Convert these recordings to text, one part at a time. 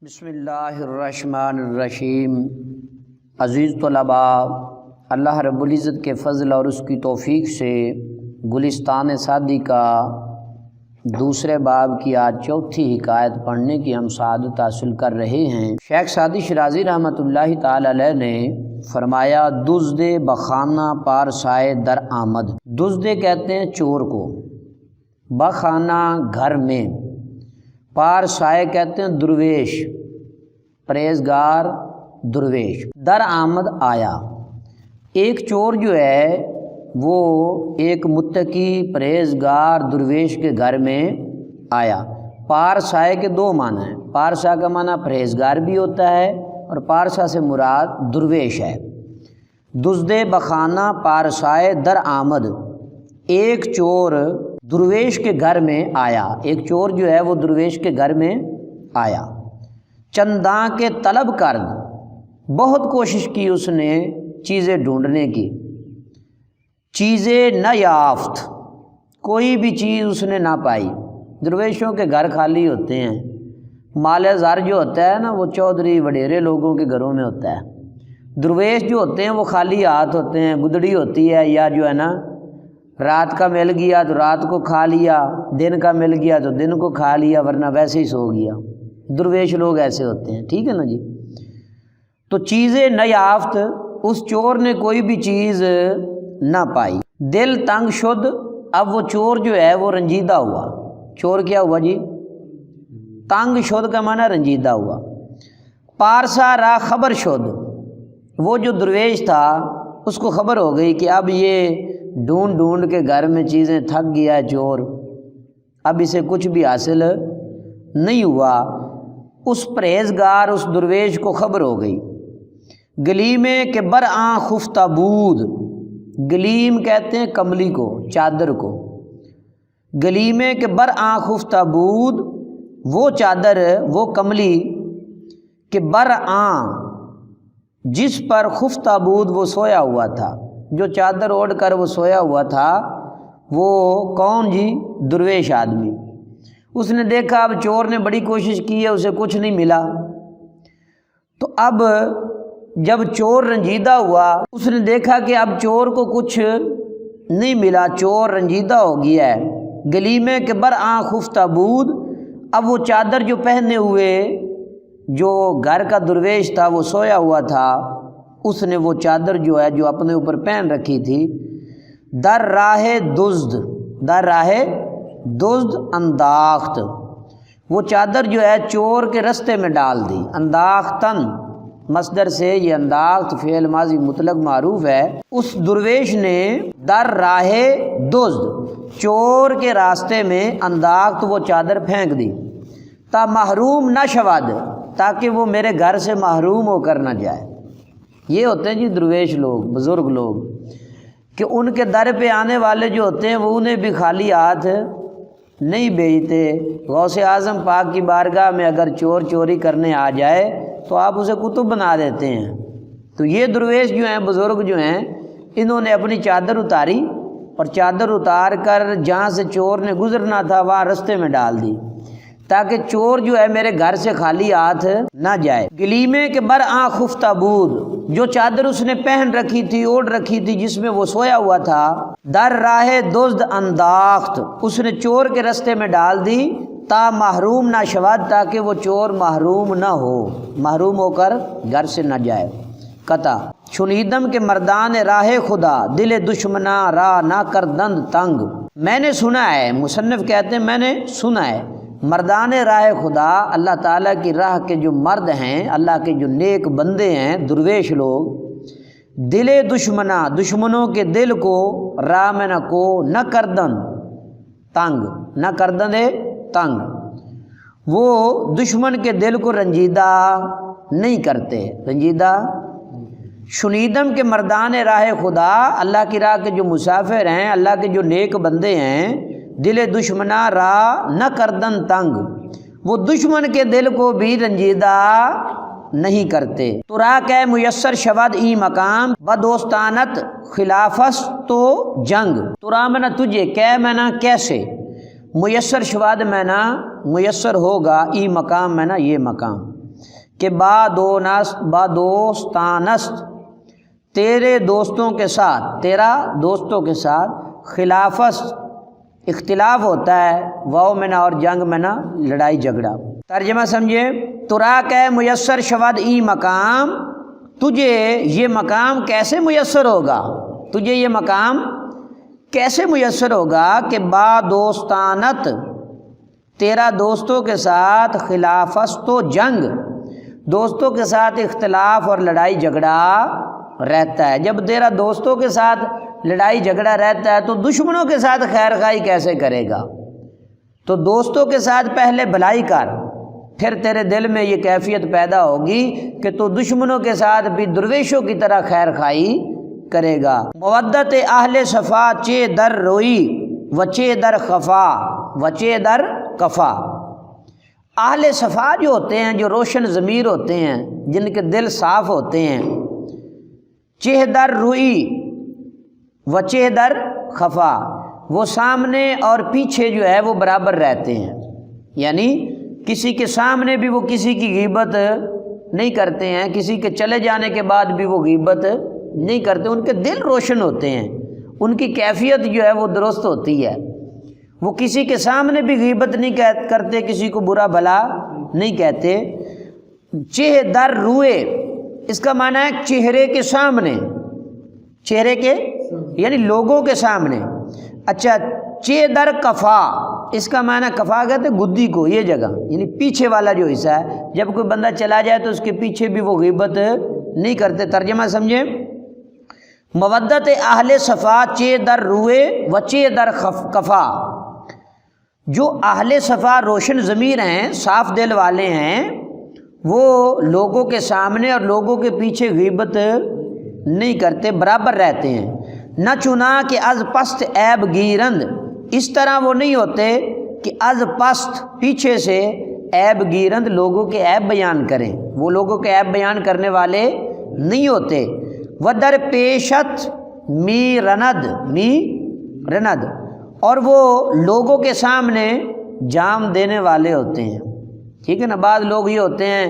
بسم اللہ الرحمن الرحیم۔ عزیز طلباء، اللہ رب العزت کے فضل اور اس کی توفیق سے گلستان سعدی کا دوسرے باب کی آج چوتھی حکایت پڑھنے کی ہم سعادت حاصل کر رہے ہیں۔ شیخ سعدی شرازی رحمۃ اللہ تعالی علیہ نے فرمایا، دزدے بخانہ پارسائے در آمد۔ دزدے کہتے ہیں چور کو، بخانہ گھر میں، پارسائے کہتے ہیں درویش، پرہیزگار درویش، در آمد آیا۔ ایک چور جو ہے وہ ایک متقی پرہیزگار درویش کے گھر میں آیا۔ پارسائے کے دو معنی ہیں، پارسا کا معنی پرہیزگار بھی ہوتا ہے اور پارسا سے مراد درویش ہے۔ دزدے بخانہ پارسائے در آمد، ایک چور درویش کے گھر میں آیا، ایک چور جو ہے وہ درویش کے گھر میں آیا۔ چنداں کے طلب کرد، بہت کوشش کی اس نے چیزیں ڈھونڈنے کی، چیزیں نہ یافت، کوئی بھی چیز اس نے نہ پائی۔ درویشوں کے گھر خالی ہوتے ہیں، مال زر جو ہوتا ہے نا وہ چودھری وڈیرے لوگوں کے گھروں میں ہوتا ہے۔ درویش جو ہوتے ہیں وہ خالی ہاتھ ہوتے ہیں، گدڑی ہوتی ہے، یا جو ہے نا رات کا مل گیا تو رات کو کھا لیا، دن کا مل گیا تو دن کو کھا لیا، ورنہ ویسے ہی سو گیا۔ درویش لوگ ایسے ہوتے ہیں، ٹھیک ہے نا جی۔ تو چیزیں نہ یافت، اس چور نے کوئی بھی چیز نہ پائی۔ دل تنگ شد، اب وہ چور جو ہے وہ رنجیدہ ہوا۔ چور کیا ہوا جی؟ تنگ شد کا معنی رنجیدہ ہوا۔ پارسا را خبر شد، وہ جو درویش تھا اس کو خبر ہو گئی کہ اب یہ ڈھونڈ ڈھونڈ کے گھر میں چیزیں تھک گیا ہے چور، اب اسے کچھ بھی حاصل نہیں ہوا۔ اس پرہیزگار اس درویش کو خبر ہو گئی۔ گلیمے کے برآں خفتہ بود، گلیم کہتے ہیں کملی کو، چادر کو۔ گلیمے کے برآں خفتہ بود، وہ چادر، وہ کملی کہ برآں جس پر خفتہ بود وہ سویا ہوا تھا، جو چادر اوڑھ کر وہ سویا ہوا تھا وہ کون جی؟ درویش آدمی۔ اس نے دیکھا اب چور نے بڑی کوشش کی ہے، اسے کچھ نہیں ملا، تو اب جب چور رنجیدہ ہوا اس نے دیکھا کہ اب چور کو کچھ نہیں ملا، چور رنجیدہ ہو گیا ہے۔ گلیمے کے برآں خفتہ بود، اب وہ چادر جو پہنے ہوئے جو گھر کا درویش تھا وہ سویا ہوا تھا، اس نے وہ چادر جو ہے جو اپنے اوپر پہن رکھی تھی، در راہ دزد، در راہ دزد انداخت، وہ چادر جو ہے چور کے رستے میں ڈال دی۔ انداختن مصدر سے یہ انداخت فعل ماضی مطلق معروف ہے۔ اس درویش نے در راہ دزد، چور کے راستے میں انداخت وہ چادر پھینک دی، تا محروم نہ شود، تاکہ وہ میرے گھر سے محروم ہو کر نہ جائے۔ یہ ہوتے ہیں جی درویش لوگ، بزرگ لوگ، کہ ان کے در پہ آنے والے جو ہوتے ہیں وہ انہیں بھی خالی ہاتھ نہیں بھیجتے۔ غوث اعظم پاک کی بارگاہ میں اگر چور چوری کرنے آ جائے تو آپ اسے کتب بنا دیتے ہیں۔ تو یہ درویش جو ہیں، بزرگ جو ہیں، انہوں نے اپنی چادر اتاری اور چادر اتار کر جہاں سے چور نے گزرنا تھا وہاں رستے میں ڈال دی، تاکہ چور جو ہے میرے گھر سے خالی ہاتھ نہ جائے۔ گلیمے کے برآں خفتہ بود، جو چادر اس نے پہن رکھی تھی، اوڑھ رکھی تھی، جس میں وہ سویا ہوا تھا، در راہ دزد انداخت، اس نے چور کے رستے میں ڈال دی، تا محروم نہ شود، تاکہ وہ چور محروم نہ ہو، محروم ہو کر گھر سے نہ جائے۔ قطع شنیدم کے مردان راہ خدا، دل دشمنا راہ نہ کردند تنگ۔ میں نے سنا ہے، مصنف کہتے ہیں میں نے سنا ہے، مردان راہ خدا، اللہ تعالیٰ کی راہ کے جو مرد ہیں، اللہ کے جو نیک بندے ہیں، درویش لوگ، دل دشمنا، دشمنوں کے دل کو، راہ میں نہ کو، نہ کردن تنگ، نہ کردن تنگ، وہ دشمن کے دل کو رنجیدہ نہیں کرتے، رنجیدہ۔ شنیدم کے مردان راہ خدا، اللہ کی راہ کے جو مسافر ہیں، اللہ کے جو نیک بندے ہیں، دل دشمنا راہ نہ کردن تنگ، وہ دشمن کے دل کو بھی رنجیدہ نہیں کرتے۔ تو راہ کہ میسر شود ای مقام، بدوستانت خلافس تو جنگ۔ تو راہ میں نہ تجھے، کہ میں نہ کیسے، میسر شواد میں نا میسر ہوگا ای مقام میں نا یہ مقام، کہ بادوستانست تیرے دوستوں کے ساتھ، تیرا دوستوں کے ساتھ، خلافست اختلاف ہوتا ہے، واؤ میں نہ اور جنگ میں نہ لڑائی جھگڑا۔ ترجمہ سمجھے، ترا کہ میسر شود ای مقام، تجھے یہ مقام کیسے میسر ہوگا، تجھے یہ مقام کیسے میسر ہوگا کہ بادوستانت تیرا دوستوں کے ساتھ، خلافست و جنگ دوستوں کے ساتھ اختلاف اور لڑائی جھگڑا رہتا ہے۔ جب تیرا دوستوں کے ساتھ لڑائی جھگڑا رہتا ہے تو دشمنوں کے ساتھ خیر خواہی کیسے کرے گا؟ تو دوستوں کے ساتھ پہلے بھلائی کر، پھر تیرے دل میں یہ کیفیت پیدا ہوگی کہ تو دشمنوں کے ساتھ بھی درویشوں کی طرح خیر خواہی کرے گا۔ مودت اہل صفا چے در روئی وچے در خفا وچے در کفا۔ اہل صفا جو ہوتے ہیں، جو روشن ضمیر ہوتے ہیں، جن کے دل صاف ہوتے ہیں، چہ در روئی وچہ در خفا، وہ سامنے اور پیچھے جو ہے وہ برابر رہتے ہیں، یعنی کسی کے سامنے بھی وہ کسی کی غیبت نہیں کرتے ہیں، کسی کے چلے جانے کے بعد بھی وہ غیبت نہیں کرتے، ان کے دل روشن ہوتے ہیں، ان کی کیفیت جو ہے وہ درست ہوتی ہے، وہ کسی کے سامنے بھی غیبت نہیں کرتے، کسی کو برا بھلا نہیں کہتے۔ چہ در روئے اس کا معنی ہے چہرے کے سامنے، چہرے کے یعنی لوگوں کے سامنے۔ اچھا، چہ در کفا اس کا معنی کفا کہتے گدی کو، یہ جگہ یعنی پیچھے والا جو حصہ ہے، جب کوئی بندہ چلا جائے تو اس کے پیچھے بھی وہ غیبت نہیں کرتے۔ ترجمہ سمجھے، مودت اہل صفا چہ در روئے وچہ در کفا، جو اہل صفا روشن ضمیر ہیں، صاف دل والے ہیں، وہ لوگوں کے سامنے اور لوگوں کے پیچھے غیبت نہیں کرتے، برابر رہتے ہیں۔ نہ چنا کہ از پست عیب گیرند، اس طرح وہ نہیں ہوتے کہ از پست پیچھے سے عیب گیرند لوگوں کے عیب بیان کریں، وہ لوگوں کے عیب بیان کرنے والے نہیں ہوتے۔ ودر پیشت می رند اور وہ لوگوں کے سامنے جام دینے والے ہوتے ہیں، ٹھیک ہے نا۔ بعض لوگ یہ ہوتے ہیں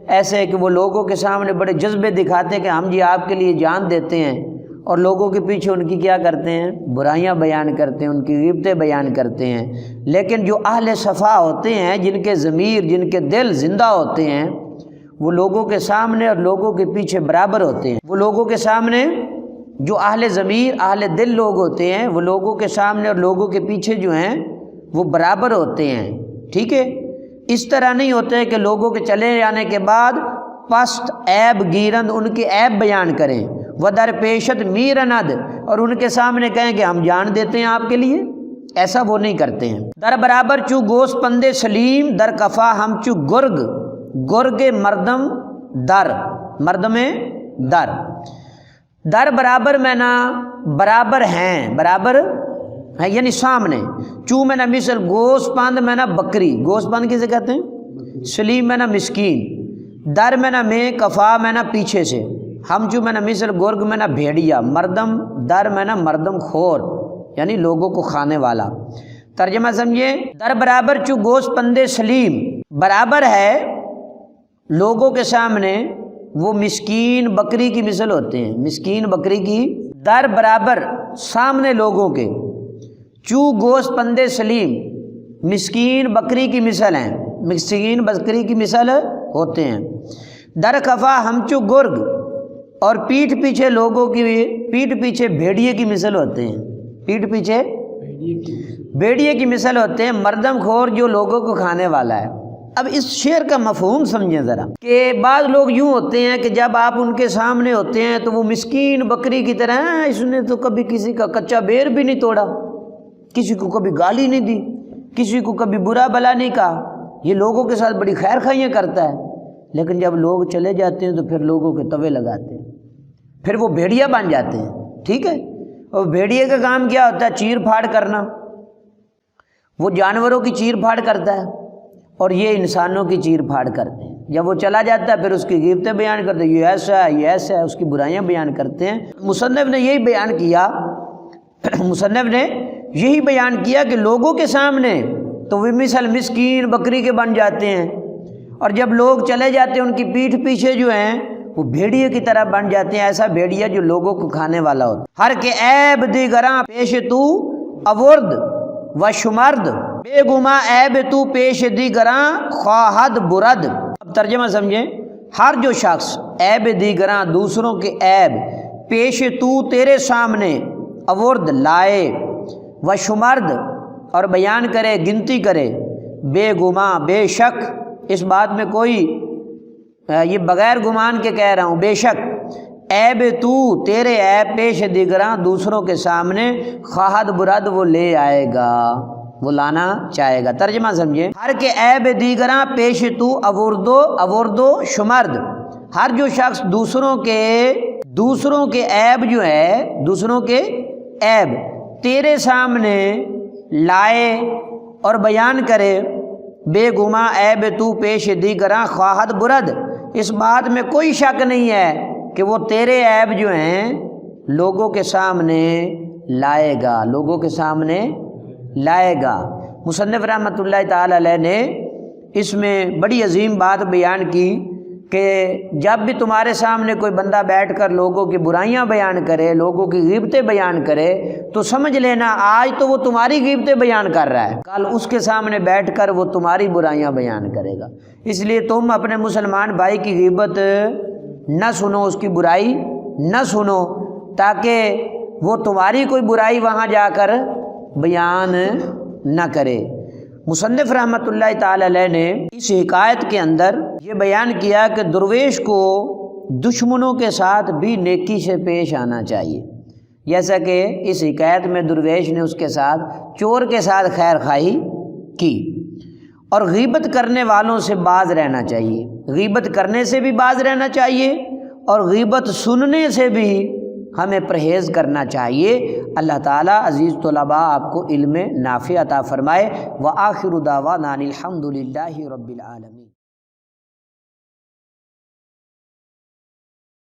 ایسے کہ وہ لوگوں کے سامنے بڑے جذبے دکھاتے ہیں کہ ہم جی آپ کے لیے جان دیتے ہیں، اور لوگوں کے پیچھے ان کی کیا کرتے ہیں، برائیاں بیان کرتے ہیں، ان کی غیبتیں بیان کرتے ہیں۔ لیکن جو اہل صفا ہوتے ہیں، جن کے ضمیر، جن کے دل زندہ ہوتے ہیں، وہ لوگوں کے سامنے اور لوگوں کے پیچھے برابر ہوتے ہیں۔ وہ لوگوں کے سامنے، جو اہل ضمیر، اہل دل لوگ ہوتے ہیں، وہ لوگوں کے سامنے اور لوگوں کے پیچھے جو ہیں وہ برابر ہوتے ہیں، ٹھیک ہے۔ اس طرح نہیں ہوتے کہ لوگوں کے چلے جانے کے بعد پست عیب گیرند ان کے عیب بیان کریں، ودر پیشت میرند اور ان کے سامنے کہیں کہ ہم جان دیتے ہیں آپ کے لیے، ایسا وہ نہیں کرتے ہیں۔ در برابر چو گوس پندے سلیم در کفا ہم چو گرگ مردم در در برابر میں نا برابر ہیں، برابر ہے یعنی سامنے۔ چو میں نا مثل گوس پند میں نا بکری، گوس پند کسے کہتے ہیں، سلیم میں نا مسکین، در میں نا میں، کفا میں نا پیچھے سے، ہم چو میں نا مثل گرگ میں نا بھیڑیا، مردم در میں نا مردم خور یعنی لوگوں کو کھانے والا۔ ترجمہ سمجھے، در برابر چو گوس پندے سلیم، برابر ہے لوگوں کے سامنے وہ مسکین بکری کی مثل ہوتے ہیں، مسکین بکری کی، در برابر سامنے لوگوں کے، چو گوس پندے سلیم مسکین بکری کی مثل ہیں، مسکین بکری کی مثل ہوتے ہیں۔ در کفا ہم چو گرگ اور پیٹھ پیچھے لوگوں کی، پیٹھ پیچھے بھیڑیے کی مثل ہوتے ہیں، پیٹھ پیچھے بھیڑیے کی مثل ہوتے ہیں، مردم خور جو لوگوں کو کھانے والا ہے۔ اب اس شعر کا مفہوم سمجھیں ذرا، کہ بعض لوگ یوں ہوتے ہیں کہ جب آپ ان کے سامنے ہوتے ہیں تو وہ مسکین بکری کی طرح ہیں، اس نے تو کبھی کسی کا کچا بیر بھی نہیں توڑا، کسی کو کبھی گالی نہیں دی، کسی کو کبھی برا بلا نہیں کہا، یہ لوگوں کے ساتھ بڑی خیر خواہیاں کرتا ہے۔ لیکن جب لوگ چلے جاتے ہیں تو پھر لوگوں کے توے لگاتے ہیں، پھر وہ بھیڑیا بن جاتے ہیں، ٹھیک ہے۔ اور بھیڑیے کا کام کیا ہوتا ہے، چیر پھاڑ کرنا، وہ جانوروں کی چیر پھاڑ کرتا ہے اور یہ انسانوں کی چیر پھاڑ کرتے ہیں۔ جب وہ چلا جاتا ہے پھر اس کی غیبتیں بیان کرتے ہیں، یہ ایسا ہے، یہ ایسا ہے، اس کی برائیاں بیان کرتے ہیں۔ مصنف نے یہی بیان کیا کہ لوگوں کے سامنے تو وہ مثل مسکین بکری کے بن جاتے ہیں، اور جب لوگ چلے جاتے ہیں ان کی پیٹھ پیچھے جو ہیں وہ بھیڑیے کی طرح بن جاتے ہیں، ایسا بھیڑیا جو لوگوں کو کھانے والا ہوتا۔ ہر کے عیب دیگراں پیش تو اورد و شمرد، بے گما عیب تو پیش دیگراں خواہد برد۔ اب ترجمہ سمجھیں، ہر جو شخص عیب دیگراں دوسروں کے عیب پیش تو تیرے سامنے اورد لائے و شمرد اور بیان کرے، گنتی کرے، بے گما بے شک، اس بات میں کوئی یہ بغیر گمان کے کہہ رہا ہوں، بے شک عیب تو تیرے عیب پیش دیگراں دوسروں کے سامنے خواہد برد وہ لے آئے گا، وہ لانا چاہے گا۔ ترجمہ سمجھیں، ہر کے عیب دیگراں پیش تو اوردو شمرد، ہر جو شخص دوسروں کے عیب جو ہے، دوسروں کے عیب تیرے سامنے لائے اور بیان کرے، بے گما عیب تو پیش دیگراں خواہد برد، اس بات میں کوئی شک نہیں ہے کہ وہ تیرے عیب جو ہیں لوگوں کے سامنے لائے گا، لوگوں کے سامنے لائے گا۔ مصنف رحمۃ اللہ تعالی علیہ نے اس میں بڑی عظیم بات بیان کی کہ جب بھی تمہارے سامنے کوئی بندہ بیٹھ کر لوگوں کی برائیاں بیان کرے، لوگوں کی غیبتیں بیان کرے، تو سمجھ لینا آج تو وہ تمہاری غیبتیں بیان کر رہا ہے، کل اس کے سامنے بیٹھ کر وہ تمہاری برائیاں بیان کرے گا۔ اس لیے تم اپنے مسلمان بھائی کی غیبت نہ سنو، اس کی برائی نہ سنو، تاکہ وہ تمہاری کوئی برائی وہاں جا کر بیان نہ کرے۔ مصنف رحمۃ اللہ تعالی علیہ نے اس حکایت کے اندر یہ بیان کیا کہ درویش کو دشمنوں کے ساتھ بھی نیکی سے پیش آنا چاہیے، جیسا کہ اس حکایت میں درویش نے اس کے ساتھ چور کے ساتھ خیر خواہی کی، اور غیبت کرنے والوں سے باز رہنا چاہیے، غیبت کرنے سے بھی باز رہنا چاہیے اور غیبت سننے سے بھی ہمیں پرہیز کرنا چاہیے۔ اللہ تعالیٰ عزیز طلباء آپ کو علم نافع عطا فرمائے۔ وآخر دعوانا الحمد للہ رب العالمین۔